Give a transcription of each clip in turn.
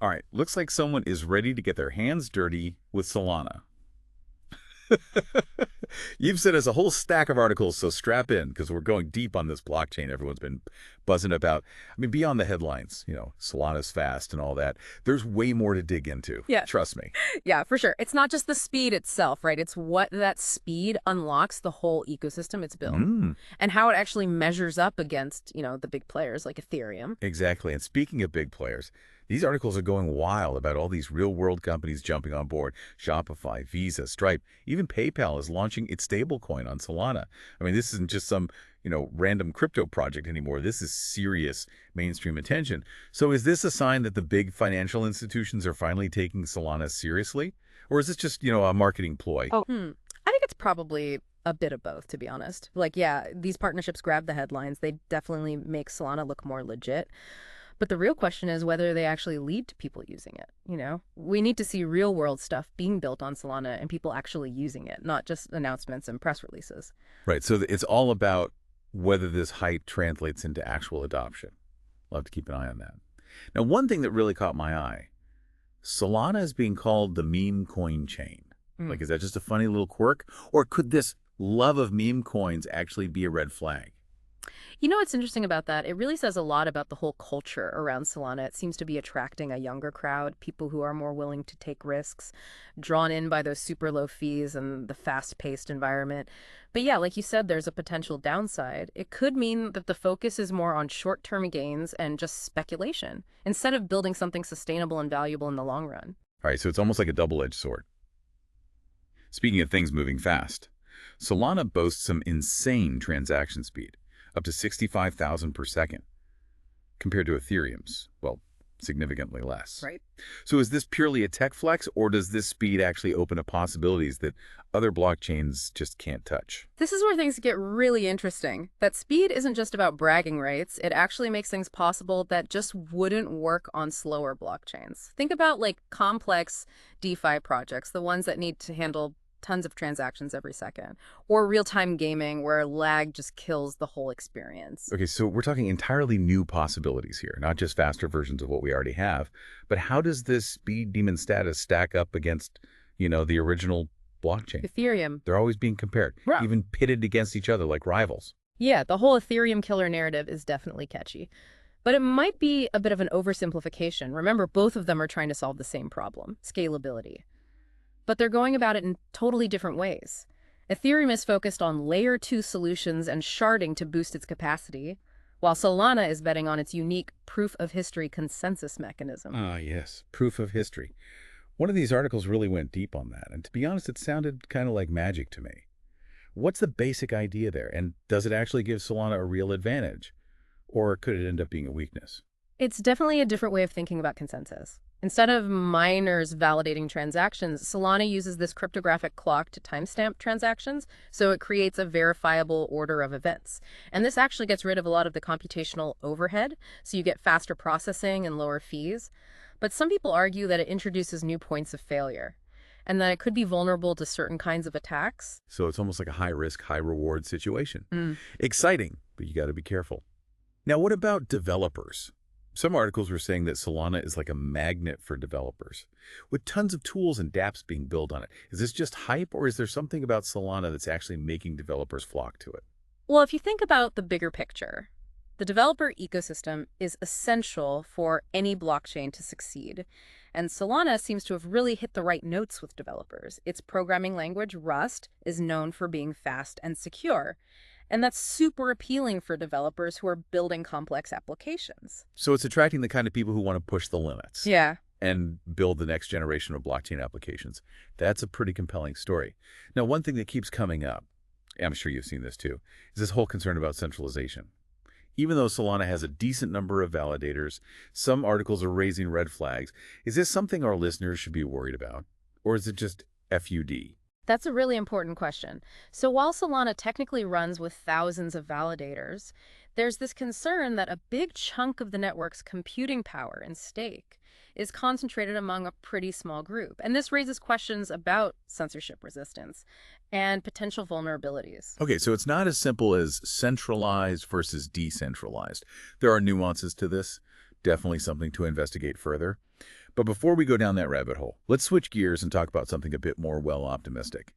All right, looks like someone is ready to get their hands dirty with Solana. You've sent us a whole stack of articles, so strap in because we're going deep on this blockchain everyone's been buzzing about. I mean, beyond the headlines, Solana's fast and all that, there's way more to dig into. Yeah, Trust me. yeah, for sure. It's not just the speed itself, right? It's what that speed unlocks the whole ecosystem it's built Mm, and how it actually measures up against, the big players like Ethereum. exactly. And speaking of big players, these articles are going wild about all these real-world companies jumping on board. Shopify, Visa, Stripe, even PayPal is launching its stablecoin on Solana. I mean, this isn't just some, random crypto project anymore. This is serious mainstream attention. So is this a sign that the big financial institutions are finally taking Solana seriously? Or is this just, a marketing ploy? Oh, I think it's probably a bit of both, to be honest. Like, yeah, these partnerships grab the headlines. They definitely make Solana look more legit. But the real question is whether they actually lead to people using it. We need to see real world stuff being built on Solana and people actually using it, not just announcements and press releases. Right. So it's all about whether this hype translates into actual adoption. Love to keep an eye on that. Now, one thing that really caught my eye, Solana is being called the meme coin chain. Mm. Like, is that just a funny little quirk? Or could this love of meme coins actually be a red flag? What's interesting about that? It really says a lot about the whole culture around Solana. It seems to be attracting a younger crowd, people who are more willing to take risks, drawn in by those super low fees and the fast-paced environment. But yeah, like you said, there's a potential downside. It could mean that the focus is more on short-term gains and just speculation, instead of building something sustainable and valuable in the long run. All right, so it's almost like a double-edged sword. Speaking of things moving fast, Solana boasts some insane transaction speed, up to 65,000 per second, compared to Ethereum's, well, significantly less. Right. So is this purely a tech flex, or does this speed actually open up possibilities that other blockchains just can't touch? This is where things get really interesting. That speed isn't just about bragging rights. It actually makes things possible that just wouldn't work on slower blockchains. Think about like complex DeFi projects, the ones that need to handle tons of transactions every second, or real-time gaming where lag just kills the whole experience. Okay, so we're talking entirely new possibilities here, not just faster versions of what we already have. But how does this speed demon status stack up against, the original blockchain? Ethereum. They're always being compared, Right. even pitted against each other like rivals. Yeah, the whole Ethereum killer narrative is definitely catchy. But it might be a bit of an oversimplification. Remember, both of them are trying to solve the same problem, scalability. But they're going about it in totally different ways. Ethereum is focused on layer 2 solutions and sharding to boost its capacity, while Solana is betting on its unique proof of history consensus mechanism. Ah, yes, proof of history. One of these articles really went deep on that, and to be honest, it sounded kind of like magic to me. What's the basic idea there, and does it actually give Solana a real advantage? Or could it end up being a weakness? It's definitely a different way of thinking about consensus. Instead of miners validating transactions, Solana uses this cryptographic clock to timestamp transactions, so it creates a verifiable order of events. And this actually gets rid of a lot of the computational overhead, so you get faster processing and lower fees. But some people argue that it introduces new points of failure, and that it could be vulnerable to certain kinds of attacks. So it's almost like a high-risk, high-reward situation. Mm. Exciting, but you got to be careful. Now, what about developers? Some articles were saying that Solana is like a magnet for developers, with tons of tools and dApps being built on it. Is this just hype, or is there something about Solana that's actually making developers flock to it? Well, if you think about the bigger picture, the developer ecosystem is essential for any blockchain to succeed. And Solana seems to have really hit the right notes with developers. Its programming language, Rust, is known for being fast and secure. And that's super appealing for developers who are building complex applications. So it's attracting the kind of people who want to push the limits Yeah. and build the next generation of blockchain applications. That's a pretty compelling story. Now, one thing that keeps coming up, I'm sure you've seen this too, is this whole concern about centralization. Even though Solana has a decent number of validators, some articles are raising red flags. Is this something our listeners should be worried about? Or is it just FUD? That's a really important question. So while Solana technically runs with thousands of validators, there's this concern that a big chunk of the network's computing power and stake is concentrated among a pretty small group. And this raises questions about censorship resistance and potential vulnerabilities. Okay, so it's not as simple as centralized versus decentralized. There are nuances to this, definitely something to investigate further. But before we go down that rabbit hole, let's switch gears and talk about something a bit more optimistic.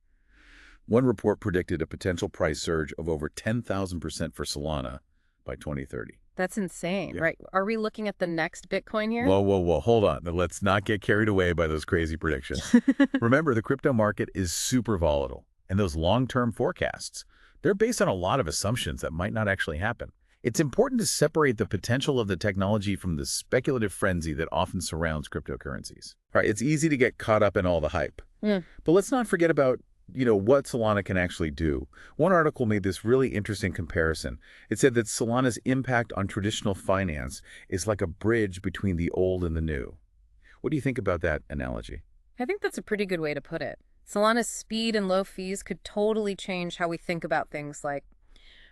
One report predicted a potential price surge of over 10,000% for Solana by 2030. That's insane, Yeah. right? Are we looking at the next Bitcoin here? Whoa, whoa, whoa. Hold on. Now, let's not get carried away by those crazy predictions. Remember, the crypto market is super volatile, and those long-term forecasts, they're based on a lot of assumptions that might not actually happen. It's important to separate the potential of the technology from the speculative frenzy that often surrounds cryptocurrencies. All right, it's easy to get caught up in all the hype. Mm. But let's not forget about what Solana can actually do. One article made this really interesting comparison. It said that Solana's impact on traditional finance is like a bridge between the old and the new. What do you think about that analogy? I think that's a pretty good way to put it. Solana's speed and low fees could totally change how we think about things like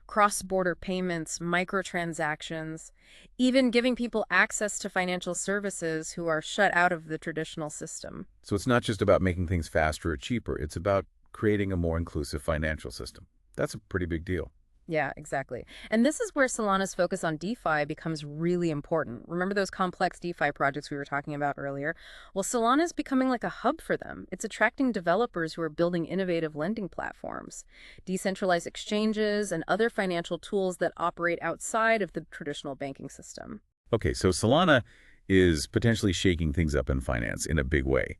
cross-border payments, microtransactions, even giving people access to financial services who are shut out of the traditional system. So it's not just about making things faster or cheaper. It's about creating a more inclusive financial system. That's a pretty big deal. Yeah, exactly. And this is where Solana's focus on DeFi becomes really important. Remember those complex DeFi projects we were talking about earlier? Well, Solana is becoming like a hub for them. It's attracting developers who are building innovative lending platforms, decentralized exchanges, and other financial tools that operate outside of the traditional banking system. Okay, so Solana is potentially shaking things up in finance in a big way.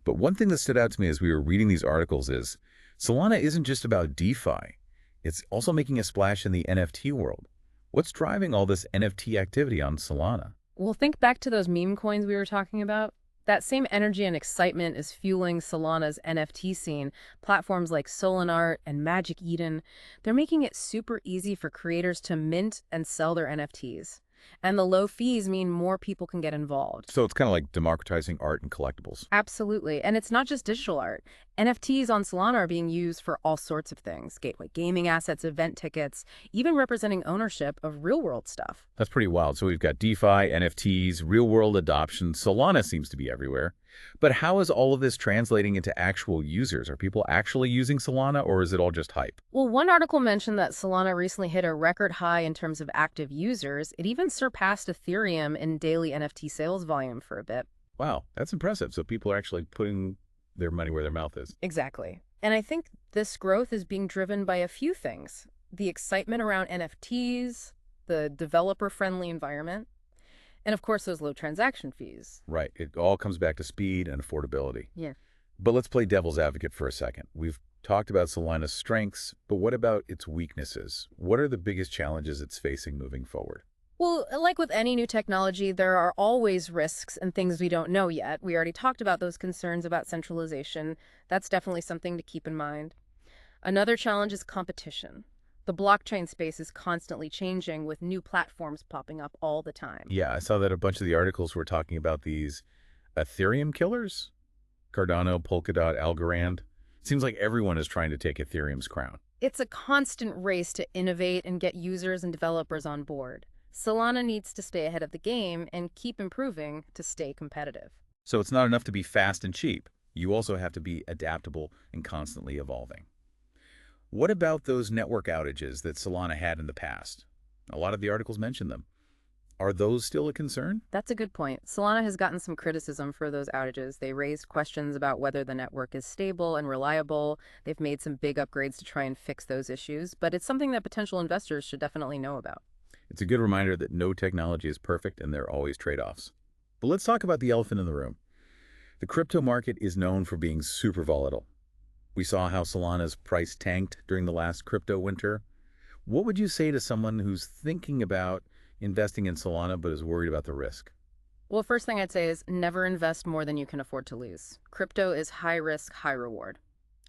But one thing that stood out to me as we were reading these articles is Solana isn't just about DeFi. It's also making a splash in the NFT world. What's driving all this NFT activity on Solana? Well, think back to those meme coins we were talking about. That same energy and excitement is fueling Solana's NFT scene. Platforms like Solana and Magic Eden, they're making it super easy for creators to mint and sell their NFTs. And the low fees mean more people can get involved. So it's kind of like democratizing art and collectibles. Absolutely. And it's not just digital art. NFTs on Solana are being used for all sorts of things. Gateway gaming assets, event tickets, even representing ownership of real-world stuff. That's pretty wild. So we've got DeFi, NFTs, real-world adoption. Solana seems to be everywhere. But how is all of this translating into actual users? Are people actually using Solana, or is it all just hype? Well, one article mentioned that Solana recently hit a record high in terms of active users. It even surpassed Ethereum in daily NFT sales volume for a bit. Wow, that's impressive. So people are actually putting their money where their mouth is. Exactly. And I think this growth is being driven by a few things. The excitement around NFTs, the developer-friendly environment, and of course those low transaction fees. Right. It all comes back to speed and affordability. Yeah. But let's play devil's advocate for a second. We've talked about Solana's strengths, but what about its weaknesses? What are the biggest challenges it's facing moving forward? Well, like with any new technology, there are always risks and things we don't know yet. We already talked about those concerns about centralization. That's definitely something to keep in mind. Another challenge is competition. The blockchain space is constantly changing with new platforms popping up all the time. Yeah, I saw that a bunch of the articles were talking about these Ethereum killers. Cardano, Polkadot, Algorand. Seems like everyone is trying to take Ethereum's crown. It's a constant race to innovate and get users and developers on board. Solana needs to stay ahead of the game and keep improving to stay competitive. So it's not enough to be fast and cheap. You also have to be adaptable and constantly evolving. What about those network outages that Solana had in the past? A lot of the articles mention them. Are those still a concern? That's a good point. Solana has gotten some criticism for those outages. They raised questions about whether the network is stable and reliable. They've made some big upgrades to try and fix those issues, but it's something that potential investors should definitely know about. It's a good reminder that no technology is perfect and there are always trade-offs. But let's talk about the elephant in the room. The crypto market is known for being super volatile. We saw how Solana's price tanked during the last crypto winter. What would you say to someone who's thinking about investing in Solana but is worried about the risk? Well, first thing I'd say is never invest more than you can afford to lose. Crypto is high risk, high reward.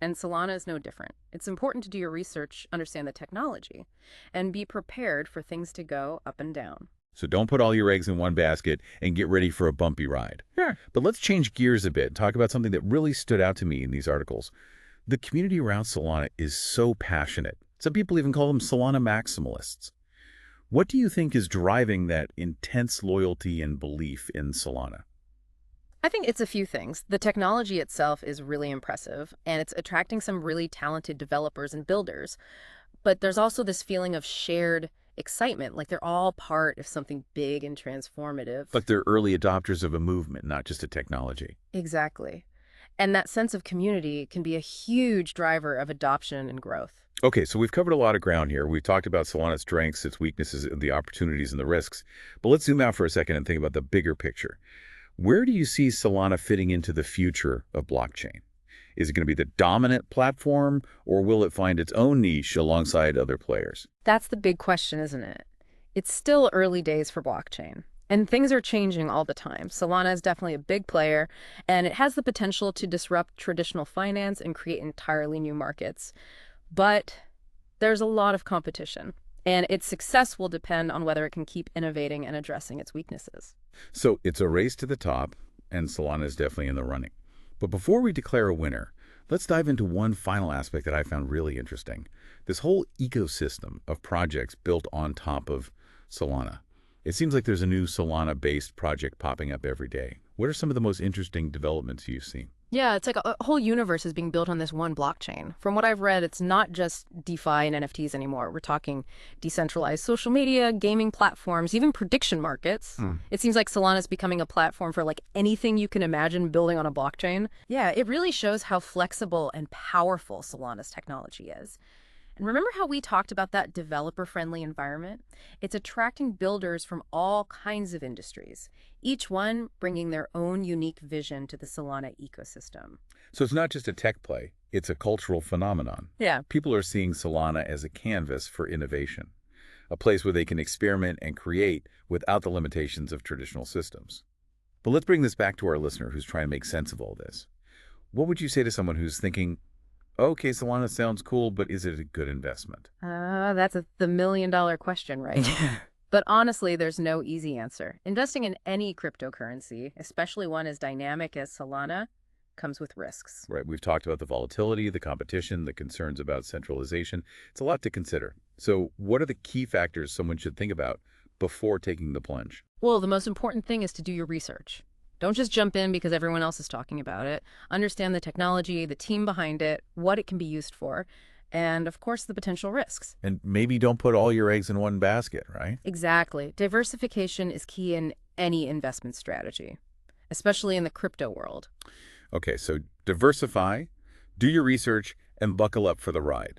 And Solana is no different. It's important to do your research, understand the technology, and be prepared for things to go up and down. So don't put all your eggs in one basket and get ready for a bumpy ride. Sure. But let's change gears a bit and talk about something that really stood out to me in these articles. The community around Solana is so passionate. Some people even call them Solana maximalists. What do you think is driving that intense loyalty and belief in Solana? I think it's a few things. The technology itself is really impressive, and it's attracting some really talented developers and builders. But there's also this feeling of shared excitement, like they're all part of something big and transformative. Like they're early adopters of a movement, not just a technology. Exactly. And that sense of community can be a huge driver of adoption and growth. Okay, so we've covered a lot of ground here. We've talked about Solana's strengths, its weaknesses, the opportunities, and the risks. But let's zoom out for a second and think about the bigger picture. Where do you see Solana fitting into the future of blockchain? Is it going to be the dominant platform, or will it find its own niche alongside other players? That's the big question, isn't it? It's still early days for blockchain, and things are changing all the time. Solana is definitely a big player, and it has the potential to disrupt traditional finance and create entirely new markets. But there's a lot of competition, and its success will depend on whether it can keep innovating and addressing its weaknesses. So it's a race to the top, and Solana is definitely in the running. But before we declare a winner, let's dive into one final aspect that I found really interesting. This whole ecosystem of projects built on top of Solana. It seems like there's a new Solana-based project popping up every day. What are some of the most interesting developments you've seen? Yeah, it's like a whole universe is being built on this one blockchain. From what I've read, it's not just DeFi and NFTs anymore. We're talking decentralized social media, gaming platforms, even prediction markets. It seems like Solana is becoming a platform for like anything you can imagine building on a blockchain. Yeah, it really shows how flexible and powerful Solana's technology is. And remember how we talked about that developer-friendly environment? It's attracting builders from all kinds of industries, each one bringing their own unique vision to the Solana ecosystem. So it's not just a tech play, it's a cultural phenomenon. Yeah. People are seeing Solana as a canvas for innovation, a place where they can experiment and create without the limitations of traditional systems. But let's bring this back to our listener who's trying to make sense of all this. What would you say to someone who's thinking, okay, Solana sounds cool, but is it a good investment? That's the million-dollar question, right? But honestly, there's no easy answer. Investing in any cryptocurrency, especially one as dynamic as Solana, comes with risks. Right. We've talked about the volatility, the competition, the concerns about centralization. It's a lot to consider. So what are the key factors someone should think about before taking the plunge? Well, the most important thing is to do your research. Don't just jump in because everyone else is talking about it. Understand the technology, the team behind it, what it can be used for, and of course, the potential risks. And maybe don't put all your eggs in one basket, right? Exactly. Diversification is key in any investment strategy, especially in the crypto world. Okay, so diversify, do your research, and buckle up for the ride.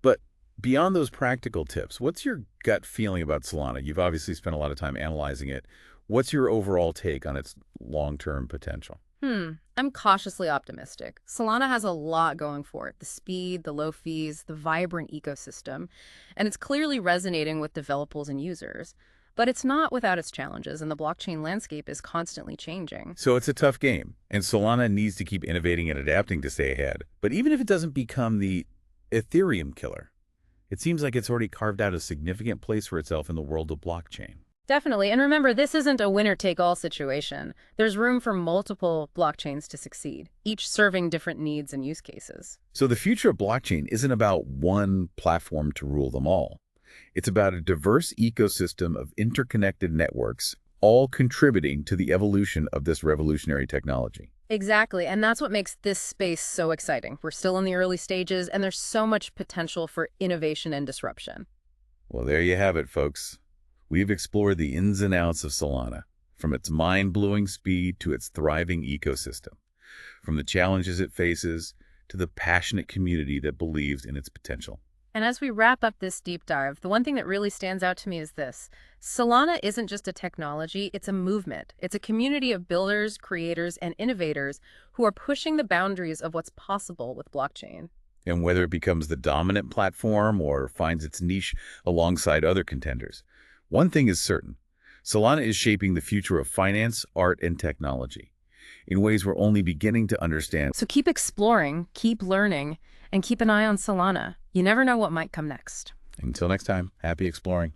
But beyond those practical tips, what's your gut feeling about Solana? You've obviously spent a lot of time analyzing it. What's your overall take on its long-term potential? I'm cautiously optimistic. Solana has a lot going for it. The speed, the low fees, the vibrant ecosystem, and it's clearly resonating with developers and users. But it's not without its challenges, and the blockchain landscape is constantly changing. So it's a tough game, and Solana needs to keep innovating and adapting to stay ahead. But even if it doesn't become the Ethereum killer, it seems like it's already carved out a significant place for itself in the world of blockchain. Definitely. And remember, this isn't a winner-take-all situation. There's room for multiple blockchains to succeed, each serving different needs and use cases. So the future of blockchain isn't about one platform to rule them all. It's about a diverse ecosystem of interconnected networks, all contributing to the evolution of this revolutionary technology. Exactly. And that's what makes this space so exciting. We're still in the early stages, and there's so much potential for innovation and disruption. Well, there you have it, folks. We've explored the ins and outs of Solana, from its mind-blowing speed to its thriving ecosystem, from the challenges it faces to the passionate community that believes in its potential. And as we wrap up this deep dive, the one thing that really stands out to me is this. Solana isn't just a technology, it's a movement. It's a community of builders, creators, and innovators who are pushing the boundaries of what's possible with blockchain. And whether it becomes the dominant platform or finds its niche alongside other contenders, one thing is certain. Solana is shaping the future of finance, art, and technology in ways we're only beginning to understand. So keep exploring, keep learning, and keep an eye on Solana. You never know what might come next. Until next time, happy exploring.